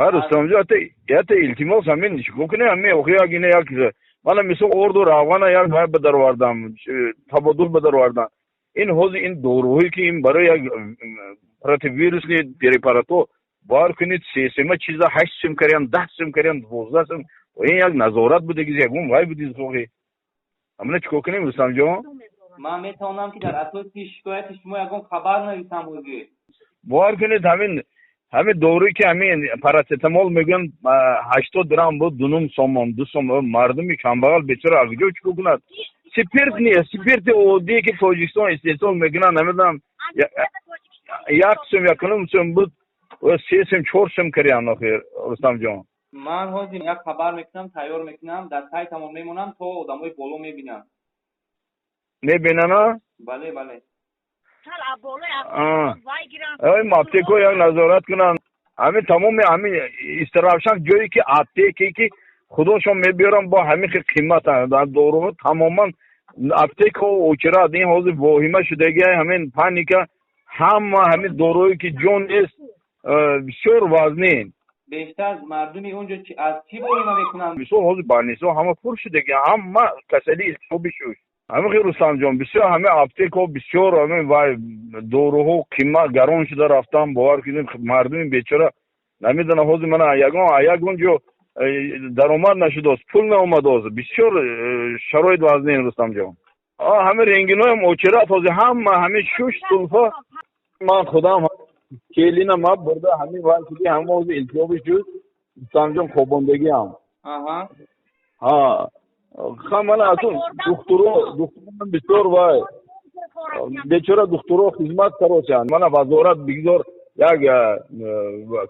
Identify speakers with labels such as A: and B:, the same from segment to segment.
A: هر استمجا حتی التماس همین کوکنه همه اوخیا گینه یک من مثل اردو راوانا یک های بدر واردم تبادل بدر واردم این حوض این دوروهی که این برای یک ویروس نی پریپاراتو بار کنید سیستم چیزا 8 سیم کردن 10 سیم کردن 12 سیم و این یک نظارت بوده که یک وای بودید خوگی همین چیکار میستم جو
B: من میتونم که در اساس شکایت شما یکم خبر نویسم بودی
A: بار کنید همین دوری که همین پاراتامول میگن 80 درام بود دونم سومون دو سوم مردمی کمبغل بیچاره اگه چیکار کنند سپیرت نیست سپیرت اودی که توجیستان استیتون میگن نمیدونم یک سوم یکم سوم بود و 3 سوم 4 سوم کردن آخر رستم جان
B: من حاضر یک خبر میکنم تیار میکنم در سایتمون میمونم تا آدمای بالا میبینم
A: میبینن
B: بله بله
A: ای ماپتیکو یک نظارت کنن همین تمام همین استراشان جایی که اپتیکی که خودشون میبیارن با همین قیمت در دورو تماما اپتیک و اوچرا این حوض واهمه شدگی همین پانیکا همین دوروی که جون است بسیار وزنین
B: بیشتر از مردمی اونجا از چی واهمه میکنن
A: بسیار حوض بانیسو همه پر شدگی هم کسلی خوبی شد همه خیلی رستم جان بسیار همه اپتیک و بسیار همه وای دوروها قیمت گران شده رفتن باور کنید مردم بیچاره نمیدونن حوض من یگون جو درآمد نشده است پول ناومده است بسیار شرایط وزنین رستم جان همه رنگینای موچرات حوض همه شش طلفه من خودم کلینا ما برده همین وای که هم حوض التیابی شد رستم جان خوابوندگی هم ها خامن اتون دکترو بسیار وای بیچاره دکترو خدمت کروچن من وزارت بگذار یک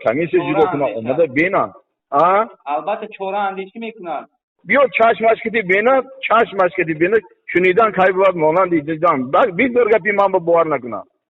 A: کمیسه جدا کنه اومده بینن
B: البته چورا اندیشی میکنن
A: بیا چشمش کتی بینه شنیدن کای بود مانند دیدم بگذار گپی من باور نکنم